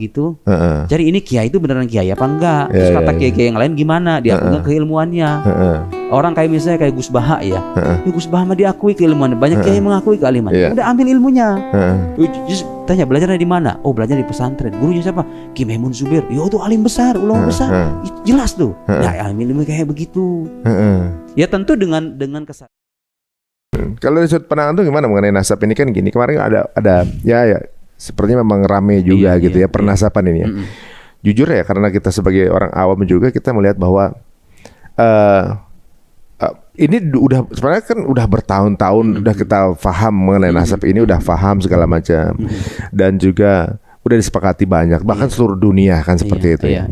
gitu. Jadi ini kiai itu beneran kiai apa enggak? Terus kata kiai-kiai yang lain gimana? Diakui keilmuannya. Orang kayak misalnya kayak Gus Baha ya. Gus Baha mah diakui keilmuannya. Banyak kiai mengakui kealimannya. Udah ambil ilmunya. Just tanya belajarnya di mana? Oh, belajar di pesantren. Gurunya siapa? Ki Maimun Zubair. Yo itu alim besar, ulama besar. Jelas tuh. Nah, ilmu kayak begitu. Ya tentu dengan kesadaran. Kalau dari sudut pandang itu gimana mengenai nasab ini? Kan gini, kemarin ada ya sepertinya memang rame juga gitu ya pernasaban ini ya. Jujur ya, karena kita sebagai orang awam juga kita melihat bahwa ini udah sebenarnya kan udah bertahun-tahun udah kita paham mengenai nasab ini, udah paham segala macam dan juga udah disepakati banyak, bahkan seluruh dunia kan seperti itu ya.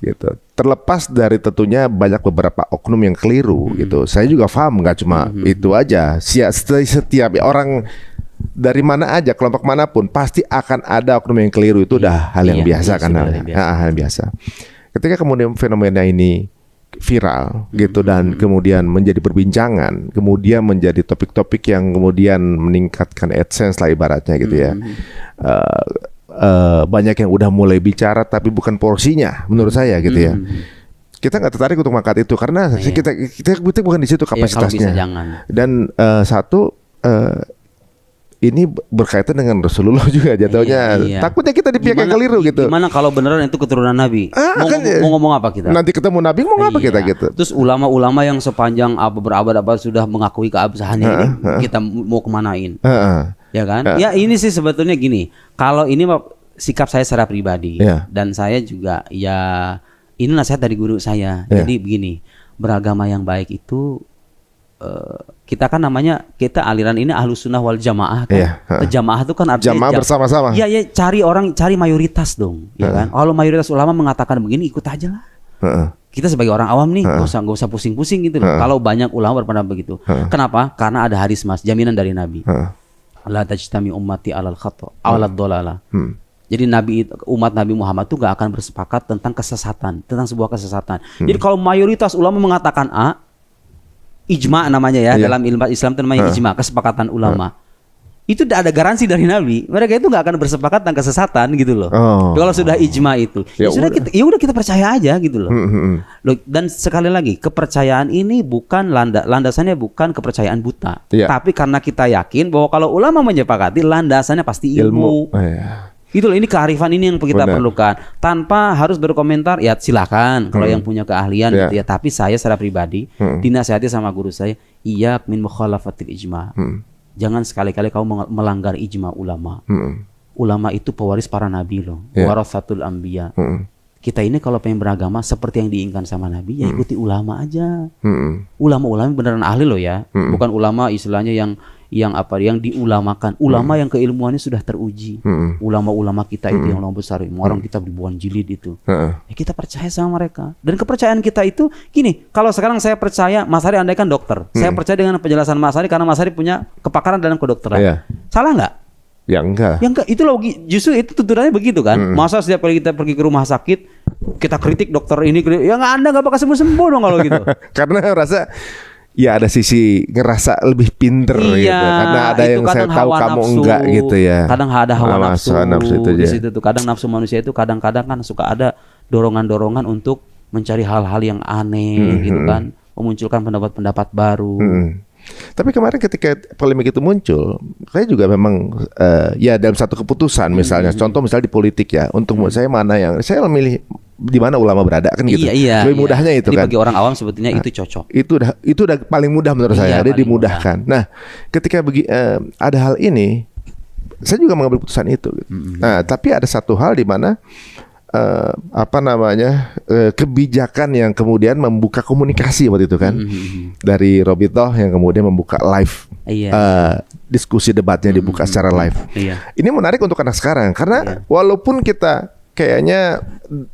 Gitu. Terlepas dari tentunya banyak beberapa oknum yang keliru gitu. Saya juga paham, nggak cuma itu aja. Setiap orang dari mana aja, kelompok manapun pasti akan ada oknum yang keliru, itu udah hal yang biasa kan, hal yang biasa. Ketika kemudian fenomena ini viral gitu dan kemudian menjadi perbincangan, kemudian menjadi topik-topik yang kemudian meningkatkan AdSense lah ibaratnya gitu ya. Banyak yang udah mulai bicara tapi bukan porsinya menurut saya gitu ya. Kita nggak tertarik untuk mengangkat itu karena kita bukan di situ kapasitasnya. Dan ini berkaitan dengan Rasulullah juga jatuhnya. Takutnya kita di pihak yang keliru gitu. Gimana kalau beneran itu keturunan Nabi? Mau ngomong apa kita? Nanti ketemu Nabi mau apa kita gitu? Terus ulama-ulama yang sepanjang berabad-abad sudah mengakui keabsahannya ini kita mau kemanain? Ya kan? Ya ini sih sebetulnya gini. Kalau ini sikap saya secara pribadi dan saya juga ini nasihat dari guru saya. Jadi begini, beragama yang baik itu kita kan namanya, kita aliran ini Ahlus Sunnah wal Jamaah kan. Jamaah itu kan artinya jamaah bersama-sama. Ya cari mayoritas dong, ya kan. Kalau mayoritas ulama mengatakan begini, ikut aja lah. Kita sebagai orang awam nih nggak usah pusing-pusing gitu loh. Kalau banyak ulama berpendapat begitu. Kenapa? Karena ada hadis mas, jaminan dari Nabi. La tajtami ummati alal khata' alad dolalah. Jadi umat Nabi Muhammad itu gak akan bersepakat tentang kesesatan, tentang sebuah kesesatan. Jadi kalau mayoritas ulama mengatakan A, ijma namanya ya, dalam ilmu Islam itu namanya ijma, kesepakatan ulama. Itu tidak ada garansi dari Nabi. Mereka itu nggak akan bersepakat tentang kesesatan gitu loh. Kalau sudah ijma itu, ya udah kita percaya aja gitu loh. Dan sekali lagi, kepercayaan ini bukan landasannya bukan kepercayaan buta, tapi karena kita yakin bahwa kalau ulama menyepakati, landasannya pasti ilmu. Gitu loh, ini kearifan ini yang kita perlukan. Tanpa harus berkomentar, ya silakan kalau yang punya keahlian gitu ya. Tapi saya secara pribadi dinasihati sama guru saya, iyyak min mukhalafatil ijma. Jangan sekali-kali kamu melanggar ijma ulama. Ulama itu pewaris para nabi loh, warasatul anbiya. Kita ini kalau pengen beragama seperti yang diinginkan sama Nabi, ya ikuti ulama aja. Ulama-ulama beneran ahli loh ya, bukan ulama istilahnya yang diulamakan, ulama yang keilmuannya sudah teruji. Ulama-ulama kita itu yang ulama besar, orang kita ribuan jilid itu. Ya kita percaya sama mereka. Dan kepercayaan kita itu gini, kalau sekarang saya percaya Mas Hari andai kan dokter, saya percaya dengan penjelasan Mas Hari karena Mas Hari punya kepakaran dalam kedokteran. Salah nggak? Ya enggak. Ya enggak, itu loh, justru itu tuntunannya begitu kan. Masa setiap kali kita pergi ke rumah sakit kita kritik dokter ini, ya Anda nggak bakal sembuh dong kalau gitu. Karena rasa ya ada sisi ngerasa lebih pinter gitu. Karena ada yang saya tahu kamu nafsu, enggak gitu ya. Kadang ada hawa nafsu itu di situ tuh. Kadang nafsu manusia itu kadang-kadang kan suka ada dorongan-dorongan untuk mencari hal-hal yang aneh gitu kan, memunculkan pendapat-pendapat baru. Tapi kemarin ketika polemik itu muncul, saya juga memang ya dalam satu keputusan misalnya, contoh misalnya di politik ya, untuk saya mana yang saya memilih di mana ulama berada kan gitu. Lebih mudahnya itu. Jadi kan. Bagi orang awam sebetulnya itu cocok. Itu udah paling mudah menurut saya, dia dimudahkan. Nah, ketika ada hal ini, saya juga mengambil keputusan itu. Gitu. Nah, tapi ada satu hal di mana kebijakan yang kemudian membuka komunikasi waktu itu kan dari Robitoh yang kemudian membuka live diskusi debatnya dibuka secara live. Ini menarik untuk anak sekarang karena walaupun kita kayaknya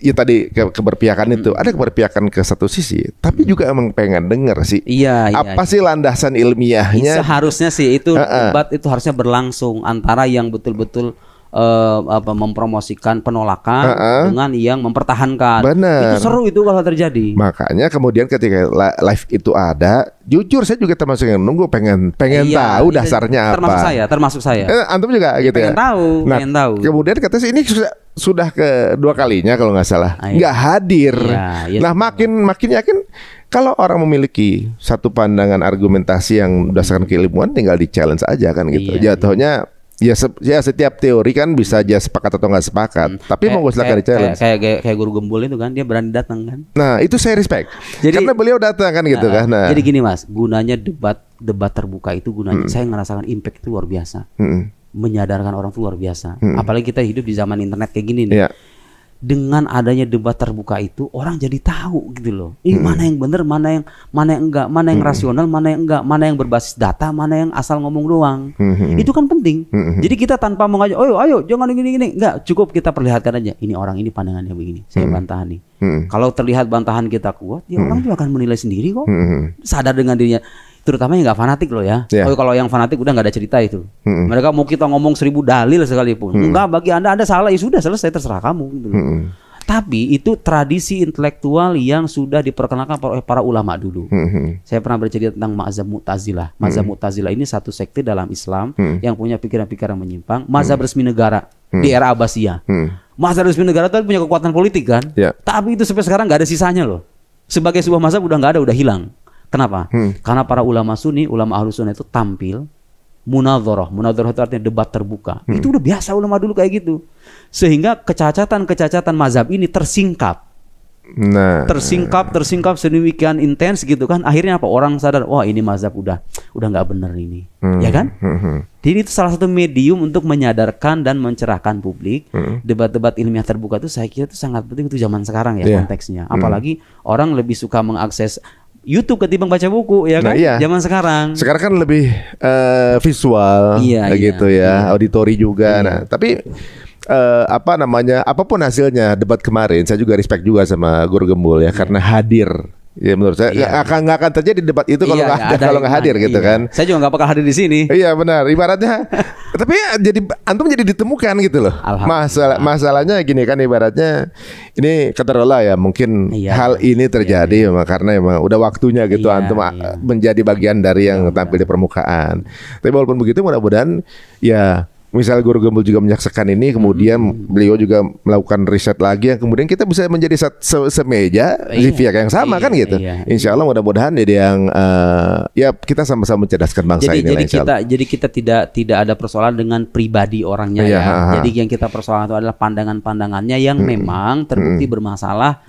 ya tadi keberpihakan itu ada keberpihakan ke satu sisi, tapi juga emang pengen denger sih apa sih landasan ilmiahnya. Seharusnya sih itu debat itu harusnya berlangsung antara yang betul-betul mempromosikan penolakan dengan yang mempertahankan. Bener. Itu seru itu kalau terjadi. Makanya kemudian ketika live itu ada, jujur saya juga termasuk yang nunggu pengen tahu dasarnya apa. Termasuk saya. Antum juga gitu pengen ya. Pengen tahu. Kemudian katanya ini sudah kedua kalinya kalau nggak salah nggak hadir. Nah makin yakin kalau orang memiliki satu pandangan argumentasi yang berdasarkan keilmuan, tinggal di challenge aja kan gitu. Jatuhnya ya setiap teori kan bisa aja sepakat atau nggak sepakat. Tapi mau silakan di challenge. Kayak guru gembul itu kan, dia berani datang kan. Nah itu saya respect. Karena beliau datang kan gitu kan. Nah. Jadi gini Mas, gunanya debat terbuka itu gunanya saya ngerasakan impact itu luar biasa. Menyadarkan orang itu luar biasa. Apalagi kita hidup di zaman internet kayak gini nih. Dengan adanya debat terbuka itu orang jadi tahu gitu loh. Ini mana yang benar, mana yang enggak, mana yang rasional, mana yang enggak, mana yang berbasis data, mana yang asal ngomong doang. Itu kan penting. Jadi kita tanpa mengajak, ayo jangan gini-gini, enggak, cukup kita perlihatkan aja. Ini orang ini pandangannya begini, saya bantah nih. Kalau terlihat bantahan kita kuat, ya orang juga akan menilai sendiri kok. Sadar dengan dirinya. Terutama yang nggak fanatik loh ya. Kalau yang fanatik udah nggak ada cerita itu. Mereka mau kita ngomong 1000 dalil sekalipun, enggak, bagi anda salah, ya sudah, selesai, terserah kamu gitu loh. Tapi itu tradisi intelektual yang sudah diperkenalkan oleh para ulama dulu. Saya pernah bercerita tentang mazhab Mu'tazilah. Mazhab Mu'tazilah ini satu sekte dalam Islam yang punya pikiran-pikiran menyimpang. Mazhab resmi negara di era Abbasiyah. Mazhab resmi negara itu punya kekuatan politik kan. Tapi itu sampai sekarang nggak ada sisanya loh. Sebagai sebuah mazhab udah nggak ada, udah hilang. Kenapa? Karena para ulama Sunni, ulama Ahlus Sunnah itu tampil munadharah. Munadharah itu artinya debat terbuka. Itu udah biasa ulama dulu kayak gitu. Sehingga kecacatan mazhab ini tersingkap. Tersingkap sedemikian intens gitu kan. Akhirnya apa? Orang sadar, wah ini mazhab udah nggak bener ini. Ya kan? Jadi itu salah satu medium untuk menyadarkan dan mencerahkan publik. Debat-debat ilmiah terbuka itu saya kira itu sangat penting untuk zaman sekarang ya konteksnya. Apalagi orang lebih suka mengakses YouTube ketimbang baca buku ya kan. Zaman sekarang kan lebih visual gitu ya, auditori juga. Nah, tapi apapun hasilnya debat kemarin, saya juga respect juga sama Guru Gembul ya, karena hadir. Ya menurut saya nggak akan terjadi debat itu kalau nggak hadir gitu kan. Saya juga nggak bakal hadir di sini. Iya benar, ibaratnya. Tapi antum jadi ditemukan gitu loh. Masalahnya gini kan, ibaratnya ini katakanlah ya mungkin hal ini terjadi karena emang udah waktunya gitu antum menjadi bagian dari yang tampil di permukaan. Tapi walaupun begitu, mudah-mudahan ya misal Guru Gembul juga menyaksikan ini, kemudian beliau juga melakukan riset lagi, yang kemudian kita bisa menjadi semeja di pihak yang sama kan gitu. Insya Allah mudah-mudahan jadi yang ya kita sama-sama mencerdaskan bangsa ini. Jadi kita tidak ada persoalan dengan pribadi orangnya ya. Jadi yang kita persoalan itu adalah pandangan-pandangannya yang memang terbukti bermasalah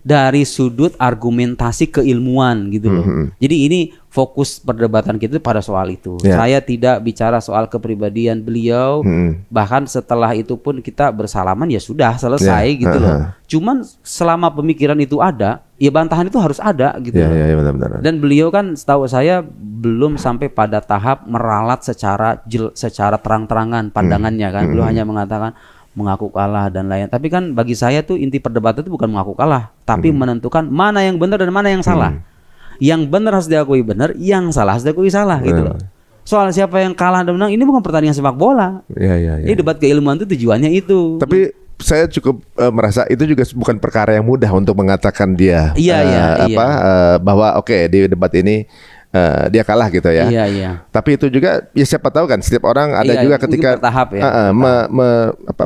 dari sudut argumentasi keilmuan gitu loh. Jadi ini fokus perdebatan kita pada soal itu. Saya tidak bicara soal kepribadian beliau. Bahkan setelah itu pun kita bersalaman, ya sudah selesai gitu loh. Cuman selama pemikiran itu ada, ya bantahan itu harus ada gitu loh. Benar-benar. Dan beliau kan setahu saya belum sampai pada tahap meralat secara terang-terangan pandangannya kan. Beliau hanya mengatakan mengaku kalah dan lain. Tapi kan bagi saya tuh inti perdebatan itu bukan mengaku kalah, tapi menentukan mana yang benar dan mana yang salah. Yang benar harus diakui benar, yang salah harus diakui salah gitu loh. Soal siapa yang kalah dan menang ini bukan pertandingan sepak bola. Jadi debat keilmuan itu tujuannya itu. Tapi saya cukup merasa itu juga bukan perkara yang mudah untuk mengatakan dia bahwa oke, di debat ini dia kalah gitu ya. Tapi itu juga ya siapa tahu kan, setiap orang ada juga ketika bertahap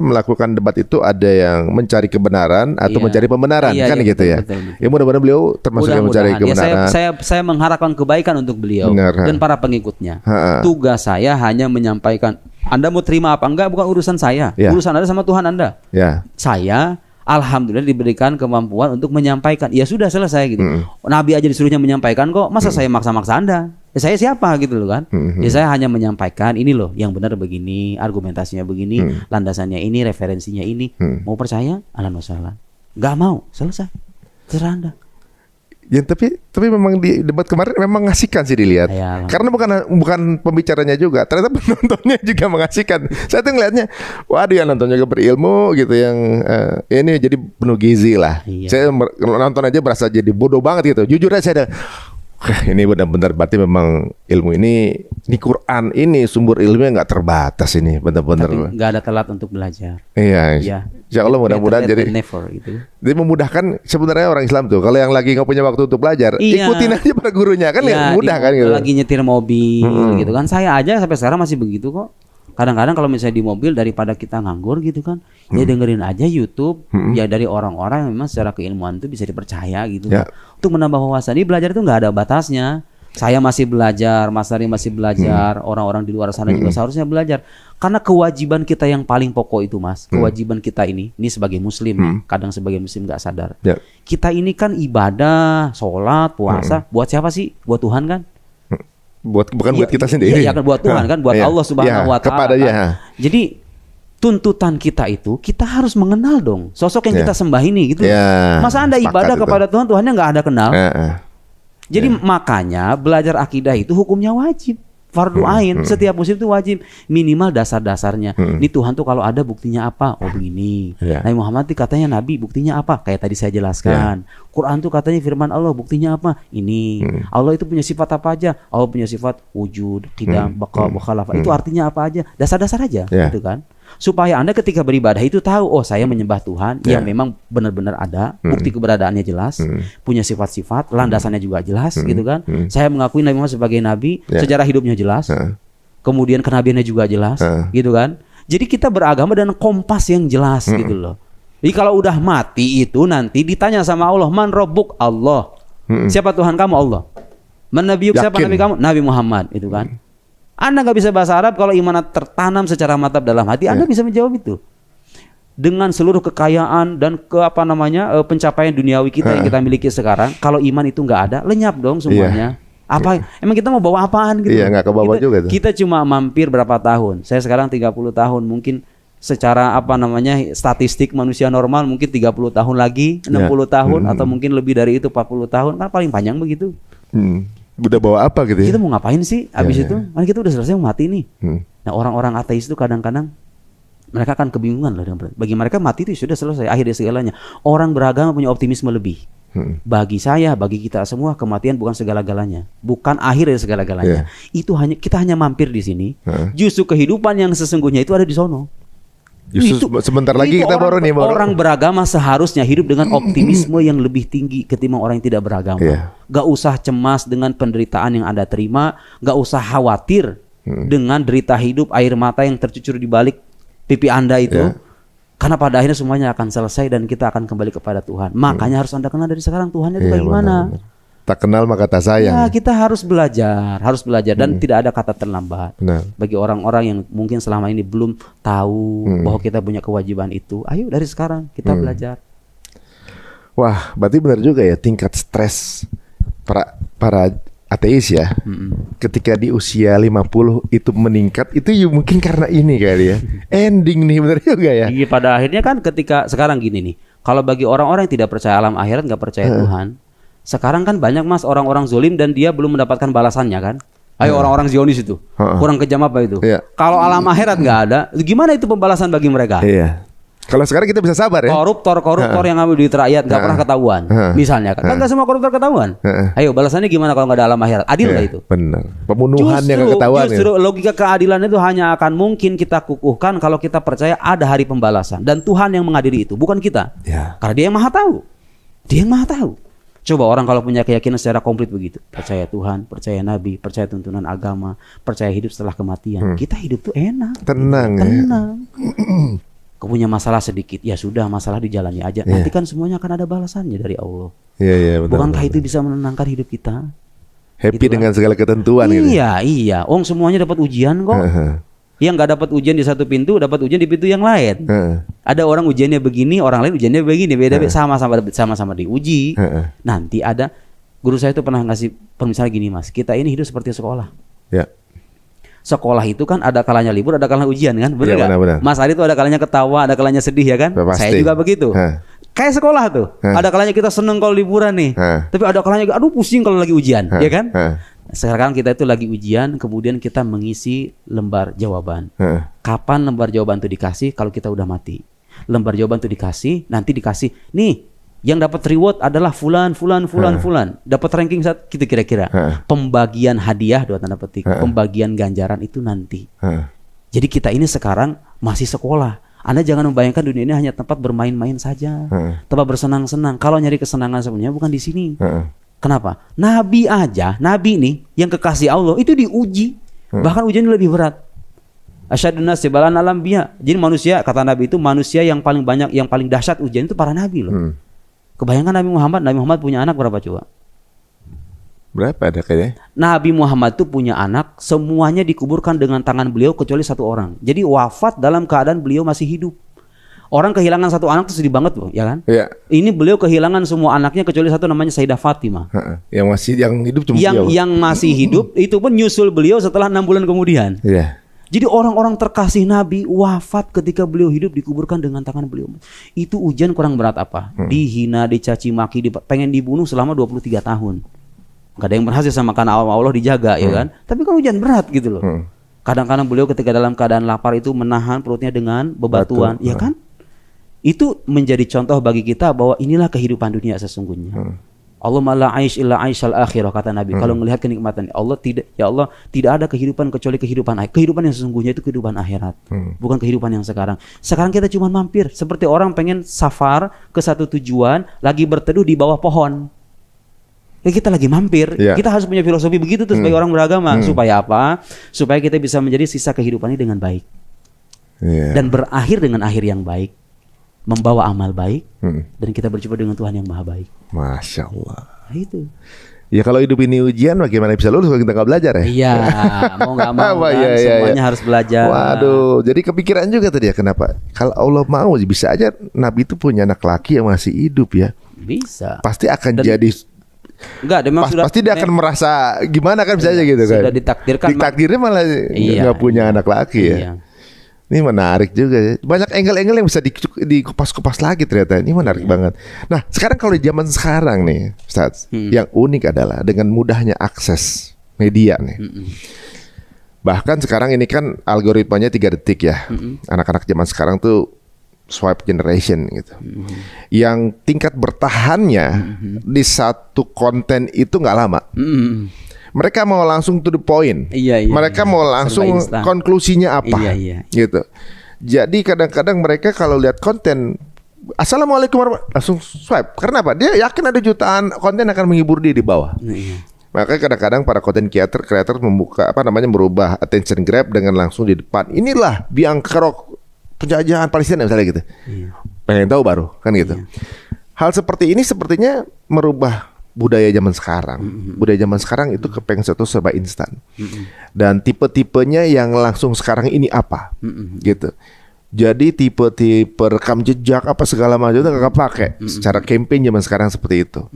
melakukan debat itu ada yang mencari kebenaran atau mencari pembenaran kan gitu ya. Betul. Ya mudah-mudahan beliau termasuk yang mencari kebenaran. Saya mengharapkan kebaikan untuk beliau dan para pengikutnya. Tugas saya hanya menyampaikan. Anda mau terima apa enggak bukan urusan saya. Urusan Anda sama Tuhan Anda. Saya alhamdulillah diberikan kemampuan untuk menyampaikan. Ya sudah, selesai gitu. Nabi aja disuruhnya menyampaikan kok. Masa saya maksa-maksa Anda? Ya saya siapa gitu loh kan. Ya saya hanya menyampaikan ini loh yang benar begini, argumentasinya begini, landasannya ini, referensinya ini. Mau percaya? Ahlan wa sahlan. Enggak mau, selesai. Terserah Anda. Ya tapi memang di debat kemarin memang mengasihkan sih dilihat. Karena bukan pembicaranya juga, ternyata penontonnya juga mengasihkan. Saya tuh ngelihatnya, waduh yang nontonnya juga berilmu gitu, yang ini jadi penuh gizi lah. Saya nonton aja berasa jadi bodoh banget gitu. Jujur aja saya Ini benar-benar berarti memang ilmu ini Quran ini sumber ilmunya nggak terbatas ini benar-benar. Tapi nggak ada telat untuk belajar. Iya. Ya. Insya Allah mudah-mudahan jadi. Gitu. Jadi memudahkan sebenarnya orang Islam tuh. Kalau yang lagi nggak punya waktu untuk belajar, ikutin aja para gurunya kan mudah kan gitu. Lagi nyetir mobil gitu kan. Saya aja sampai sekarang masih begitu kok. Kadang-kadang kalau misalnya di mobil daripada kita nganggur gitu kan, ya dengerin aja YouTube ya dari orang-orang yang memang secara keilmuan itu bisa dipercaya gitu. Ya. Untuk menambah wawasan. Ini belajar itu nggak ada batasnya. Saya masih belajar, Mas Ari masih belajar, orang-orang di luar sana juga seharusnya belajar. Karena kewajiban kita yang paling pokok itu, Mas, kewajiban kita ini sebagai Muslim, kadang sebagai Muslim nggak sadar. Ya. Kita ini kan ibadah, sholat, puasa, buat siapa sih? Buat Tuhan kan? Bukan buat kita sendiri. Iya kan buat Tuhan kan, buat Allah Subhanahu wa taala. Kan? Jadi tuntutan kita itu kita harus mengenal dong sosok yang kita sembah ini gitu. Masa Anda ibadah kepada Tuhan, Tuhannya nggak Anda kenal? Jadi makanya belajar akidah itu hukumnya wajib. Fardu ain, setiap muslim itu wajib minimal dasar-dasarnya. Ini Tuhan tuh kalau ada buktinya apa? Oh begini. Nabi Muhammad tuh katanya Nabi, buktinya apa? Kayak tadi saya jelaskan. Quran tuh katanya firman Allah, buktinya apa? Ini. Allah itu punya sifat apa aja? Allah punya sifat wujud, qidam, baqa, mukhalafah. Itu artinya apa aja? Dasar-dasar aja, gitu kan? Supaya Anda ketika beribadah itu tahu, oh saya menyembah Tuhan yang memang benar-benar ada, bukti keberadaannya jelas, punya sifat-sifat, landasannya juga jelas, gitu kan. Saya mengakui Nabi Muhammad sebagai Nabi, sejarah hidupnya jelas, kemudian kenabiannya juga jelas, gitu kan. Jadi kita beragama dengan kompas yang jelas, gitu loh. Jadi kalau udah mati itu nanti ditanya sama Allah, man robbuk? Allah. Siapa Tuhan kamu? Allah. Man nabiyuk? Siapa Nabi kamu? Nabi Muhammad, itu kan. Anda nggak bisa bahasa Arab, kalau iman tertanam secara mantap dalam hati, Anda bisa menjawab itu. Dengan seluruh kekayaan dan pencapaian duniawi kita yang kita miliki sekarang, kalau iman itu nggak ada, lenyap dong semuanya. Apa? Emang kita mau bawa apaan gitu? Iya, nggak kebawa juga tuh. Kita cuma mampir berapa tahun? Saya sekarang 30 tahun, mungkin secara statistik manusia normal mungkin 30 tahun lagi, 60 tahun atau mungkin lebih dari itu 40 tahun, kan paling panjang begitu. Udah bawa apa gitu ya? Kita mau ngapain sih abis itu? Kan kita udah selesai mati nih. Nah orang-orang ateis itu kadang-kadang mereka akan kebingungan loh. Bagi mereka mati itu sudah selesai, akhir dari segalanya. Orang beragama punya optimisme lebih. Bagi saya, bagi kita semua, kematian bukan segala-galanya, bukan akhir dari segala-galanya. Itu kita hanya mampir di sini. Justru kehidupan yang sesungguhnya itu ada di sono. Justru sebentar lagi kita orang beragama seharusnya hidup dengan optimisme yang lebih tinggi ketimbang orang yang tidak beragama. Gak usah cemas dengan penderitaan yang Anda terima, gak usah khawatir dengan derita hidup, air mata yang tercucur di balik pipi Anda itu. Karena pada akhirnya semuanya akan selesai dan kita akan kembali kepada Tuhan. Makanya harus Anda kenal dari sekarang Tuhannya itu bagaimana. Tak kenal maka tak sayang. Ya, kita harus belajar dan tidak ada kata terlambat. Bagi orang-orang yang mungkin selama ini belum tahu bahwa kita punya kewajiban itu, ayo dari sekarang kita belajar. Wah, berarti benar juga ya tingkat stres para ateis ya. Ketika di usia 50 itu meningkat, itu mungkin karena ini kali ya. Ending nih, benar juga ya. Iya, pada akhirnya kan ketika sekarang gini nih. Kalau bagi orang-orang yang tidak percaya alam akhirat, nggak percaya Tuhan, sekarang kan banyak Mas orang-orang zolim dan dia belum mendapatkan balasannya kan. Ayo orang-orang Zionis itu kurang kejam apa itu? Kalau alam akhirat nggak ada, gimana itu pembalasan bagi mereka? Kalau sekarang kita bisa sabar ya. Koruptor yang ngambil duit rakyat nggak pernah ketahuan, misalnya kan nggak semua koruptor ketahuan. Ayo balasannya gimana kalau nggak ada alam akhirat? Adil nggak itu? Benar. Pembunuhan yang nggak ketahuan. Justru logika keadilan itu hanya akan mungkin kita kukuhkan kalau kita percaya ada hari pembalasan dan Tuhan yang mengadili itu, bukan kita. Karena Dia yang maha tahu. Dia yang maha tahu. Coba orang kalau punya keyakinan secara komplit begitu, percaya Tuhan, percaya Nabi, percaya tuntunan agama, percaya hidup setelah kematian, kita hidup tuh enak, tenang. Kau punya masalah sedikit, ya sudah, masalah dijalani aja. Nanti kan semuanya akan ada balasannya dari Allah. Bukankah itu bisa menenangkan hidup kita? Happy gitu dengan segala ketentuan. Iya. Semuanya dapat ujian kok. Yang nggak dapat ujian di satu pintu, dapat ujian di pintu yang lain. Ada orang ujiannya begini, orang lain ujiannya begini, beda, sama-sama diuji. Nanti ada guru saya itu pernah ngasih permisalan gini, Mas. Kita ini hidup seperti sekolah. Sekolah itu kan ada kalanya libur, ada kalanya ujian kan, benar nggak? Mas Ari itu ada kalanya ketawa, ada kalanya sedih ya kan? Saya juga begitu. Kayak sekolah tuh, ada kalanya kita seneng kalau liburan nih, tapi ada kalanya aduh pusing kalau lagi ujian, ya kan? Sekarang kita itu lagi ujian, kemudian kita mengisi lembar jawaban. Kapan lembar jawaban itu dikasih? Kalau kita udah mati. Lembar jawaban itu dikasih, nanti dikasih, nih Yang dapat reward adalah fulan. Dapat ranking gitu kira-kira. Pembagian hadiah dua tanda petik, pembagian ganjaran itu nanti. Jadi kita ini sekarang masih sekolah. Anda jangan membayangkan dunia ini hanya tempat bermain-main saja, tempat bersenang-senang. Kalau nyari kesenangan sebenarnya bukan di sini. Kenapa? Nabi nih yang kekasih Allah itu diuji. Bahkan ujiannya lebih berat. Asyadun nasi balan alam biya. Jadi manusia, kata Nabi itu manusia yang paling banyak, yang paling dahsyat ujian itu para nabi loh. Kebayangkan Nabi Muhammad punya anak berapa coba? Berapa ada kayaknya? Nabi Muhammad itu punya anak, semuanya dikuburkan dengan tangan beliau kecuali satu orang. Jadi wafat dalam keadaan beliau masih hidup. Orang kehilangan satu anak itu sedih banget loh, ya kan? Iya. Ini beliau kehilangan semua anaknya kecuali satu namanya Sayyidah Fatimah. Yang hidup cuma yang masih hidup itu pun nyusul beliau setelah 6 bulan kemudian. Iya. Jadi orang-orang terkasih Nabi wafat ketika beliau hidup dikuburkan dengan tangan beliau. Itu ujian kurang berat apa? Dihina, dicaci maki, pengen dibunuh selama 23 tahun. Gak ada yang berhasil sama karena Allah dijaga, ya kan? Tapi kan ujian berat gitu loh. Kadang-kadang beliau ketika dalam keadaan lapar itu menahan perutnya dengan bebatuan, ya kan? Itu menjadi contoh bagi kita bahwa inilah kehidupan dunia sesungguhnya. Allah la aish illa aishal akhirah, kata Nabi. Kalau melihat kenikmatan Allah tidak ada kehidupan kecuali kehidupan akhirat. Kehidupan yang sesungguhnya itu kehidupan akhirat, bukan kehidupan yang sekarang. Sekarang kita cuma mampir, seperti orang pengen safar ke satu tujuan, lagi berteduh di bawah pohon. Ya kita lagi mampir. Kita harus punya filosofi begitu tuh sebagai orang beragama. Supaya apa? Supaya kita bisa menjadi sisa kehidupan ini dengan baik. Dan berakhir dengan akhir yang baik, membawa amal baik, dan kita berjumpa dengan Tuhan yang maha baik. Masya Allah. Nah, itu. Ya kalau hidup ini ujian, bagaimana bisa lulus kalau kita nggak belajar ya? Iya, mau nggak mau kan, semuanya harus belajar. Waduh, jadi kepikiran juga tadi ya, kenapa? Kalau Allah mau, bisa aja Nabi itu punya anak laki yang masih hidup ya. Bisa. Pasti akan jadi. Enggak, pasti dia akan merasa gimana kan, bisa aja gitu kan. Sudah ditakdirkan. Ditakdirnya malah nggak punya anak laki ya. Ini menarik juga ya. Banyak angle-angle yang bisa dikupas-kupas lagi ternyata. Ini menarik banget. Nah, sekarang kalau di zaman sekarang nih, Ustaz, yang unik adalah dengan mudahnya akses media nih. Bahkan sekarang ini kan algoritmanya 3 detik ya. Anak-anak zaman sekarang tuh swipe generation gitu. Yang tingkat bertahannya di satu konten itu nggak lama. Mereka mau langsung to the point. Mereka mau langsung konklusinya apa. Gitu. Jadi kadang-kadang mereka kalau lihat konten, Assalamualaikum warahmatullahi wabarakatuh, langsung swipe. Karena apa? Dia yakin ada jutaan konten akan menghibur dia di bawah. Maka kadang-kadang para content creator merubah attention grab dengan langsung di depan. Inilah biang kerok penjajahan Palestina misalnya gitu. Pengen tahu baru kan gitu. Hal seperti ini sepertinya merubah budaya zaman sekarang. Budaya zaman sekarang itu kepengen sesuatu serba instan. Dan tipe-tipenya yang langsung sekarang ini apa? Gitu. Jadi tipe-tipe rekam jejak apa segala macam itu gak pakai. Secara campaign zaman sekarang seperti itu.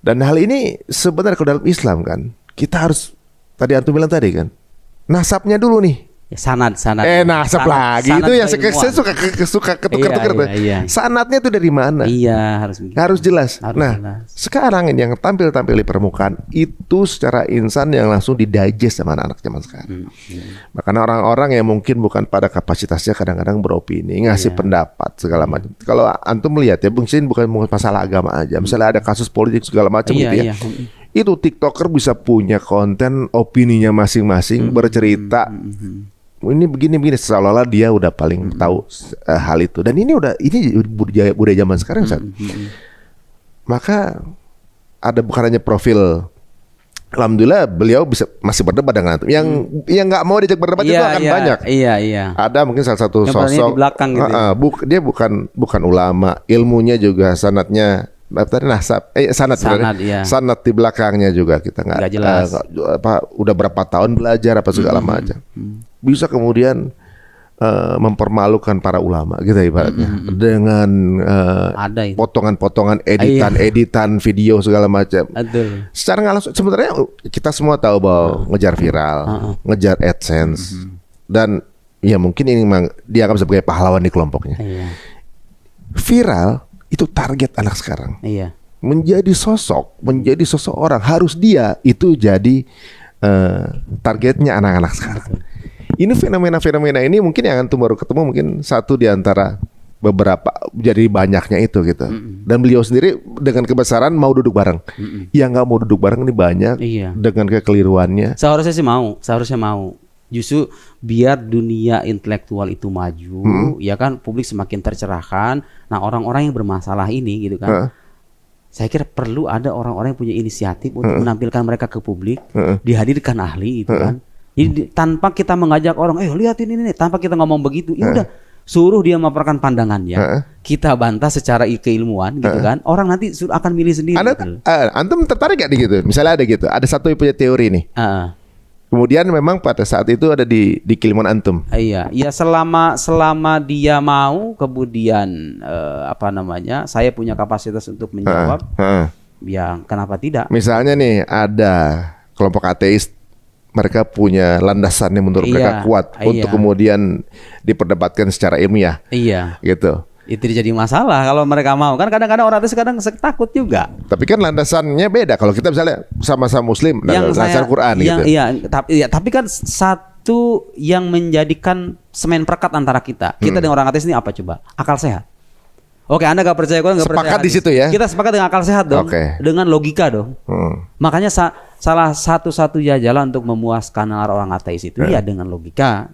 Dan hal ini sebenarnya kalau dalam Islam kan, kita harus, tadi antum bilang tadi kan, nasabnya dulu nih. Sanad. Nasab lagi. Itu yang saya suka ketukar-tukar. Sanadnya itu dari mana? Iya, harus jelas. Jelas. Sekarang ini yang tampil di permukaan itu secara insan yang langsung didigest sama anak-anak zaman sekarang. Bahkan orang-orang yang mungkin bukan pada kapasitasnya kadang-kadang beropini, ngasih pendapat segala macam. Kalau antum melihat ya, mungkin bukan masalah agama aja. Misalnya ada kasus politik segala macam gitu ya. Itu TikToker bisa punya konten opininya masing-masing, bercerita. Ini begini seolah-olah dia udah paling tahu hal itu. Dan ini budaya zaman sekarang, Ustaz. Maka ada bukan hanya profil, alhamdulillah beliau masih berdebat dengan antum. Yang nggak mau diajak berdebat itu akan banyak. Ada mungkin salah satu yang sosok di belakang gitu. Dia bukan ulama, ilmunya juga sanadnya sanad di belakangnya juga kita nggak jelas. Udah berapa tahun belajar apa segala macam. Bisa kemudian mempermalukan para ulama gitu ibaratnya dengan potongan-potongan editan video segala macam. Secara nggak langsung sebenarnya kita semua tahu bahwa ngejar viral, ngejar AdSense, dan ya mungkin ini memang dianggap sebagai pahlawan di kelompoknya. Viral itu target anak sekarang. Menjadi sosok orang, harus dia itu jadi targetnya anak-anak sekarang. Ini fenomena-fenomena ini mungkin yang antum baru ketemu mungkin satu di antara beberapa jadi banyaknya itu gitu. Dan beliau sendiri dengan kebesaran mau duduk bareng. Yang nggak mau duduk bareng ini banyak. Dengan kekeliruannya. Seharusnya sih mau. Justru biar dunia intelektual itu maju, ya kan, publik semakin tercerahkan. Nah, orang-orang yang bermasalah ini gitu kan. Saya kira perlu ada orang-orang yang punya inisiatif untuk menampilkan mereka ke publik, dihadirkan ahli itu kan. Jadi tanpa kita mengajak orang, lihatin ini, tanpa kita ngomong begitu, ya udah suruh dia memaparkan pandangannya, kita bantah secara keilmuan gitu kan. Orang nanti akan milih sendiri. Antum tertarik gak di gitu? Misalnya ada gitu, ada satu yang punya teori nih. Kemudian memang pada saat itu ada di keilmuan antum. Iya, selama dia mau, kemudian saya punya kapasitas untuk menjawab. Ya kenapa tidak? Misalnya nih ada kelompok ateis, mereka punya landasannya menurut mereka kuat untuk kemudian diperdebatkan secara ilmiah. Iya. Gitu. Itu jadi masalah kalau mereka mau. Kan kadang-kadang orang itu kadang takut juga. Tapi kan landasannya beda. Kalau kita misalnya sama-sama muslim, landasan Quran gitu. Tapi kan satu yang menjadikan semen perekat antara kita dengan orang ateis ini apa coba? Akal sehat. Oke, Anda gak percaya Quran, gak percaya sepakat di situ ya. Kita sepakat dengan akal sehat dong, dengan logika dong. Makanya salah satu-satunya jalan untuk memuaskan orang ateis itu ya dengan logika.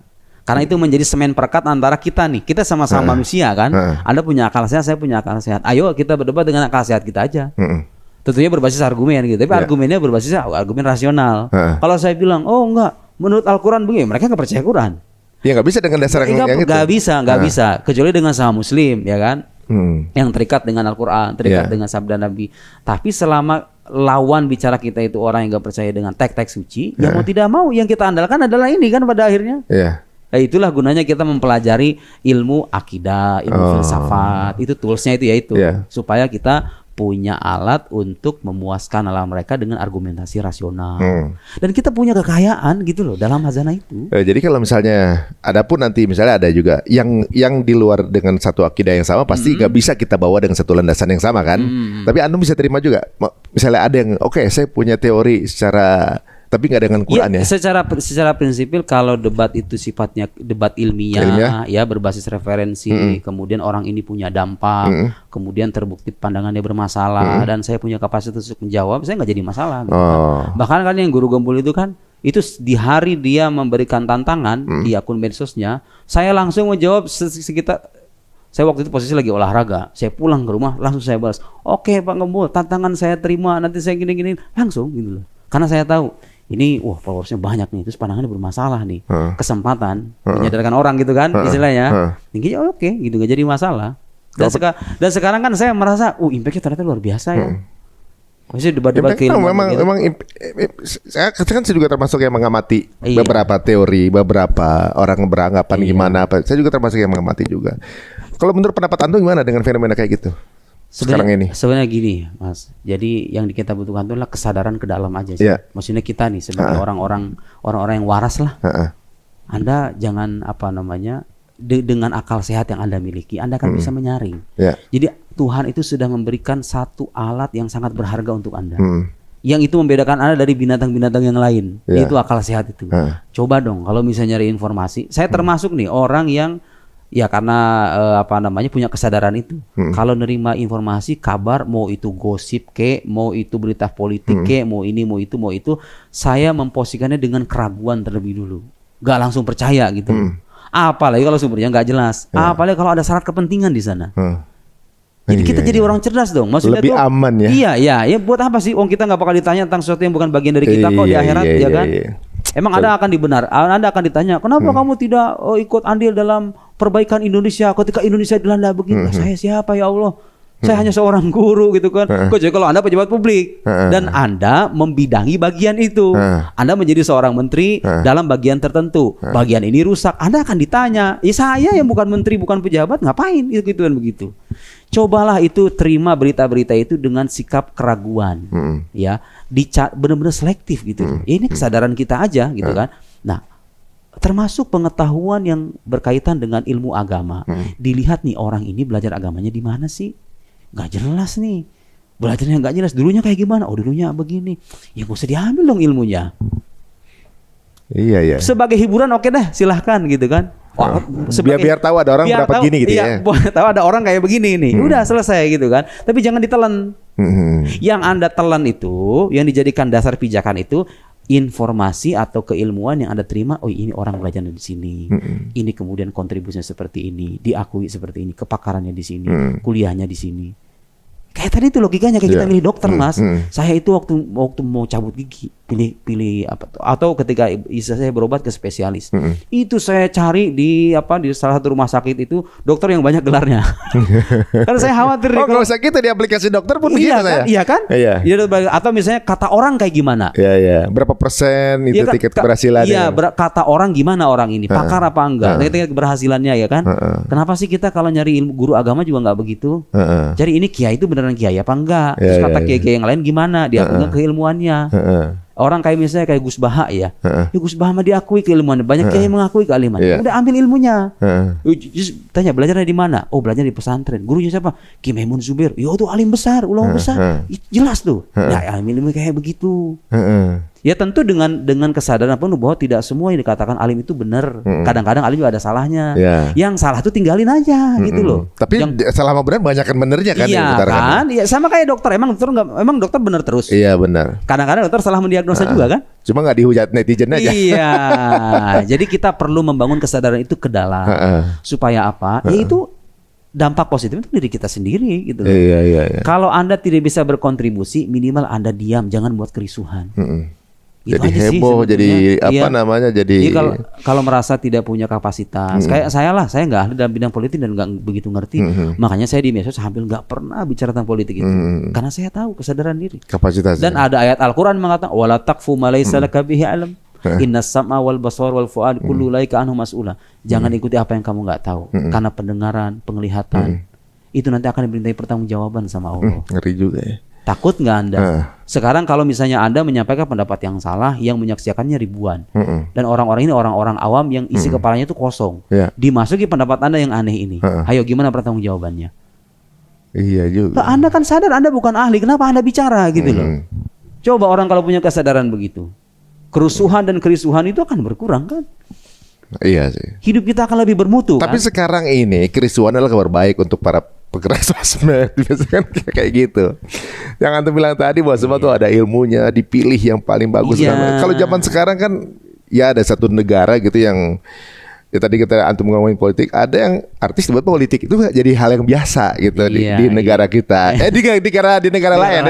Karena itu menjadi semen perekat antara kita nih. Kita sama-sama manusia kan. Anda punya akal sehat, saya punya akal sehat. Ayo kita berdebat dengan akal sehat kita aja. Tentunya berbasis argumen gitu. Tapi argumennya berbasis argumen rasional. Kalau saya bilang, oh enggak, menurut Al-Quran begini, mereka nggak percaya Quran. Ya nggak bisa dengan dasar yang itu. Nggak bisa. Kecuali dengan sama Muslim, ya kan. Yang terikat dengan Al-Quran, terikat dengan sabda Nabi. Tapi selama lawan bicara kita itu orang yang nggak percaya dengan teks-teks suci, ya mau tidak mau yang kita andalkan adalah ini kan pada akhirnya. Nah, itulah gunanya kita mempelajari ilmu akidah, ilmu filsafat. Itu toolsnya itu supaya kita punya alat untuk memuaskan alam mereka dengan argumentasi rasional. Dan kita punya kekayaan gitu loh dalam hazanah itu. Jadi kalau misalnya adapun nanti misalnya ada juga yang di luar dengan satu akidah yang sama, pasti nggak bisa kita bawa dengan satu landasan yang sama kan. Tapi Anda bisa terima juga. Misalnya ada yang saya punya teori secara, tapi nggak dengan Quran ya. Secara prinsipil kalau debat itu sifatnya debat ilmiah. Ya berbasis referensi, kemudian orang ini punya dampak, kemudian terbukti pandangannya bermasalah dan saya punya kapasitas untuk menjawab, saya nggak jadi masalah. Gitu kan. Bahkan kan yang guru gembul itu kan, itu di hari dia memberikan tantangan di akun medsosnya, saya langsung menjawab sekitar. Saya waktu itu posisi lagi olahraga, saya pulang ke rumah langsung saya balas, oke Pak Gembul, tantangan saya terima, nanti saya gini-gini, langsung gitu loh. Karena saya tahu ini followersnya banyak nih, terus pandangannya bermasalah nih, kesempatan menyadarkan orang gitu kan istilahnya, tinggi oke gitu, gak jadi masalah. Dan sekarang kan saya merasa impactnya ternyata luar biasa ya. Maksudnya debat-debat keilmuan memang saya kan juga termasuk yang mengamati beberapa teori, beberapa orang beranggapan gimana apa. Saya juga termasuk yang mengamati juga. Kalau menurut pendapat Antum gimana dengan fenomena kayak gitu? Sebenarnya gini, Mas. Jadi yang kita butuhkan itu adalah kesadaran ke dalam aja sih. Maksudnya kita nih sebagai orang-orang yang waras lah. Anda jangan dengan akal sehat yang Anda miliki, Anda akan bisa menyaring. Jadi Tuhan itu sudah memberikan satu alat yang sangat berharga untuk Anda. Yang itu membedakan Anda dari binatang-binatang yang lain. Itu akal sehat itu. Coba dong kalau misalnya nyari informasi. Saya termasuk nih orang yang karena punya kesadaran itu. Kalau nerima informasi, kabar, mau itu gosip mau itu berita politik mau ini, mau itu, saya memposisikannya dengan keraguan terlebih dulu. Gak langsung percaya gitu. Apalagi kalau sumbernya nggak jelas. Apalagi kalau ada syarat kepentingan di sana. Jadi kita jadi orang cerdas dong. Maksudnya lebih aman ya. Iya. Buat apa sih? Kita nggak bakal ditanya tentang sesuatu yang bukan bagian dari kita kok di akhirat, ya kan? Emang Anda akan ditanya, kenapa kamu tidak ikut andil dalam perbaikan Indonesia ketika Indonesia dilanda begini? Saya siapa ya Allah? Saya hanya seorang guru gitu kan. Jadi kalau Anda pejabat publik dan Anda membidangi bagian itu, Anda menjadi seorang menteri dalam bagian tertentu, bagian ini rusak, Anda akan ditanya. Saya yang bukan menteri, bukan pejabat, ngapain itu dan begitu. Cobalah itu terima berita-berita itu dengan sikap keraguan, ya, benar-benar selektif gitu. Ini kesadaran kita aja gitu kan. Nah, termasuk pengetahuan yang berkaitan dengan ilmu agama. Dilihat nih orang ini belajar agamanya di mana sih? Gak jelas nih, belajarnya gak jelas. Dulunya kayak gimana? Dulunya begini. Ya gak usah diambil dong ilmunya. Iya. Sebagai hiburan oke deh, silahkan gitu kan. Biar tahu ada orang berapa gini gitu ya. Tahu ada orang kayak begini nih. Udah selesai gitu kan. Tapi jangan ditelan. Yang Anda telan itu, yang dijadikan dasar pijakan itu informasi atau keilmuan yang Anda terima. Oh, ini orang belajar di sini. Ini kemudian kontribusinya seperti ini, diakui seperti ini, kepakarannya di sini, kuliahnya di sini. Kayak tadi itu logikanya kayak kita milih dokter, Mas. Saya itu waktu mau cabut gigi, pilih apa atau ketika saya berobat ke spesialis. Itu saya cari di salah satu rumah sakit itu dokter yang banyak gelarnya. Karena saya khawatir kalau sakit di aplikasi dokter pun begitu saya. Iya kan? Iya. Atau misalnya kata orang kayak gimana? Iya. Berapa persen itu tingkat keberhasilannya? Iya, kata orang gimana orang ini? Pakar apa enggak? Tingkat keberhasilannya ya kan? Kenapa sih kita kalau nyari ilmu guru agama juga enggak begitu? Jadi ini kiai itu beneran kiai apa enggak? Terus kata kiai-kiai yang lain gimana? Dia punya keilmuannya. Orang kayak misalnya kayak Gus Baha ya. Gus Baha mah diakui keilmuannya. Banyak kiai mengakui keilmuannya. Udah ambil ilmunya. Tanya belajarnya di mana? Oh, belajar di pesantren. Gurunya siapa? Ki Maimun Zubair. Yo tuh alim besar, ulama besar. Jelas tuh. Ya ilmu kayak begitu. Ya tentu dengan kesadaran penuh bahwa tidak semua yang dikatakan alim itu benar. Kadang-kadang alim juga ada salahnya. Yang salah tuh tinggalin aja gitu loh. Tapi salah sama benar banyak kan benernya kan? Iya kan? Iya, sama kayak dokter. Emang dokter benar terus? Iya benar. Kadang-kadang dokter salah mendiagnosa juga kan? Cuma nggak dihujat netizen aja. Iya. Jadi kita perlu membangun kesadaran itu ke dalam supaya apa? Yaitu dampak positif itu diri kita sendiri gitu loh. Iya. Kalau Anda tidak bisa berkontribusi, minimal Anda diam, jangan buat kerusuhan. Gitu jadi heboh, jadi jadi kalau merasa tidak punya kapasitas. Kayak saya nggak ahli dalam bidang politik dan nggak begitu ngerti. Makanya saya di medsos hampir nggak pernah bicara tentang politik itu. Karena saya tahu kesadaran diri. Kapasitas. Dan ada ayat Al-Qur'an mengatakan wala taqfu ma laysa laka bihi ilm. Innas sam'a wal basar wal fuad kullu ulaika anhu mas'ula. Jangan ikuti apa yang kamu nggak tahu. Karena pendengaran, penglihatan itu nanti akan dimintai pertanggungjawaban sama Allah. Ngeri juga ya. Takut nggak Anda? Sekarang kalau misalnya Anda menyampaikan pendapat yang salah, yang menyaksikannya ribuan, dan orang-orang ini orang-orang awam yang isi kepalanya itu kosong, dimasuki pendapat Anda yang aneh ini, ayo gimana pertanggungjawabannya? Iya juga. Anda kan sadar Anda bukan ahli, kenapa Anda bicara gitu loh? Coba orang kalau punya kesadaran begitu, kerusuhan dan kerisuhan itu akan berkurang kan? Iya sih. Hidup kita akan lebih bermutu. Tapi kan? Sekarang ini kerisuhan adalah kabar baik untuk para penggerak sosmed. Biasanya kan kayak gitu. Yang Antum bilang tadi bahwa semua tuh ada ilmunya, dipilih yang paling bagus. Kalau zaman sekarang kan ya ada satu negara gitu yang ya tadi kita Antum ngomongin politik, ada yang artis buat politik itu jadi hal yang biasa gitu di negara kita. Di negara lain.